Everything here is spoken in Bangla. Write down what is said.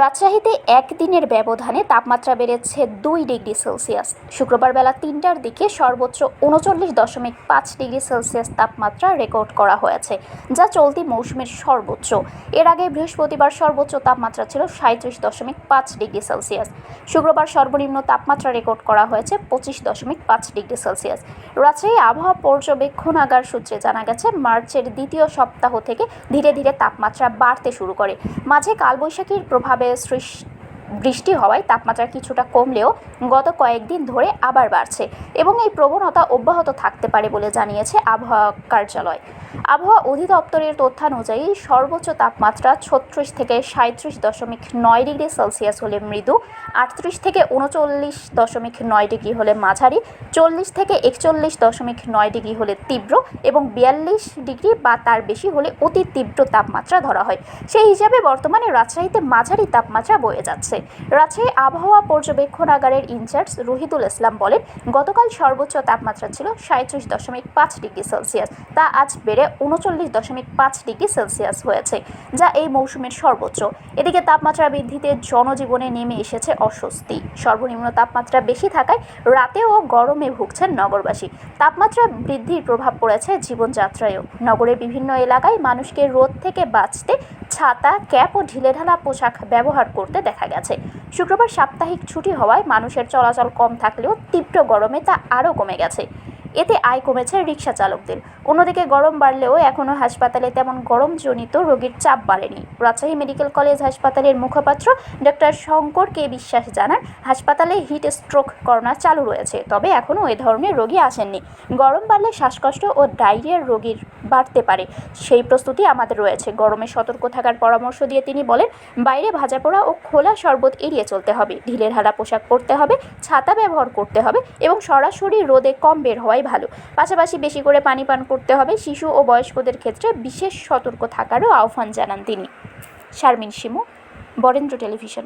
রাজশাহীতে একদিনের ব্যবধানে তাপমাত্রা বেড়েছে 2 ডিগ্রি সেলসিয়াস। শুক্রবার বেলা 3টার দিকে সর্বোচ্চ 39.5 ডিগ্রি সেলসিয়াস তাপমাত্রা রেকর্ড করা হয়েছে, যা চলতি মৌসুমের সর্বোচ্চ। এর আগে বৃহস্পতিবার সর্বোচ্চ তাপমাত্রা ছিল 37.5 ডিগ্রি সেলসিয়াস। শুক্রবার সর্বনিম্ন তাপমাত্রা রেকর্ড করা হয়েছে 25.5 ডিগ্রি সেলসিয়াস। রাজশাহী আবহাওয়া পর্যবেক্ষণাগার সূত্রে জানা গেছে, মার্চের দ্বিতীয় সপ্তাহ থেকে ধীরে ধীরে তাপমাত্রা বাড়তে শুরু করে। মাঝে কালবৈশাখীর প্রভাবে বৃষ্টি হওয়ায় তাপমাত্রা কিছুটা কমলেও গত কয়েকদিন ধরে আবার বাড়ছে এবং এই প্রবণতা অব্যাহত থাকতে পারে বলে জানিয়েছে আবহাওয়া কার্যালয়। আবহাওয়া অধিদপ্তরের তথ্যানুযায়ী সর্বোচ্চ তাপমাত্রা 36 থেকে 37.9 ডিগ্রি সেলসিয়াস হলে মৃদু, 38 থেকে 39.9 ডিগ্রি হলে মাঝারি, 40 থেকে 41.9 ডিগ্রি হলে তীব্র এবং 42 ডিগ্রি বা তার বেশি হলে অতি তীব্র তাপমাত্রা ধরা হয়। সেই হিসাবে বর্তমানে রাজশাহীতে মাঝারি তাপমাত্রা বয়ে যাচ্ছে। রাজশাহী আবহাওয়া পর্যবেক্ষণাগারের ইনচার্জ রহিদুল ইসলাম বলেন, গতকাল সর্বোচ্চ তাপমাত্রা ছিল 37.5 ডিগ্রি সেলসিয়াস, তা আজ বেড়ে 39.5 ডিগ্রি সেলসিয়াস হয়েছে, যা এই মৌসুমের সর্বোচ্চ। এদিকে তাপমাত্রা বৃদ্ধিতে জনজীবনে নেমে এসেছে অস্বস্তি। সর্বনিম্ন তাপমাত্রা বেশি থাকায় রাতেও গরমে ভুগছেন নগরবাসী। তাপমাত্রা বৃদ্ধির প্রভাব পড়েছে জীবনযাত্রায়ও। নগরের বিভিন্ন এলাকায় মানুষকে রোদ থেকে বাঁচতে ছাতা, ক্যাপ ও ঢিলেঢালা পোশাক ব্যবহার করতে দেখা গেছে। শুক্রবার সাপ্তাহিক ছুটি হওয়ায় মানুষের চলাচল কম থাকলেও তীব্র গরমে তা আরও কমে গেছে। এতে আয় কমেছে রিকশা চালকদের। অন্যদিকে গরম বাড়লেও এখনও হাসপাতালে তেমন গরমজনিত রোগীর চাপ বাড়েনি। রাজশাহী মেডিকেল কলেজ হাসপাতালের মুখপাত্র ডক্টর শঙ্কর কে বিশ্বাস জানান, হাসপাতালে হিট স্ট্রোক করোনা চালু রয়েছে, তবে এখনও এ ধরনের রোগী আসেননি। গরম বাড়লে শ্বাসকষ্ট ও ডায়রিয়ার রোগীর বাড়তে পারে, সেই প্রস্তুতি আমাদের রয়েছে। গরমে সতর্ক থাকার পরামর্শ দিয়ে তিনি বলেন, বাইরে ভাজাপোড়া ও খোলা শরবত এড়িয়ে চলতে হবে, ঢিলেঢালা পোশাক পরতে হবে, ছাতা ব্যবহার করতে হবে এবং সরাসরি রোদে কম বের হওয়াই ভালো। পাশাপাশি বেশি করে পানি পান করতে হবে। শিশু ও বয়স্কদের ক্ষেত্রে বিশেষ সতর্ক থাকারও আহ্বান জানান তিনি। শারমিন শিমু, বরেন্দ্র টেলিভিশন।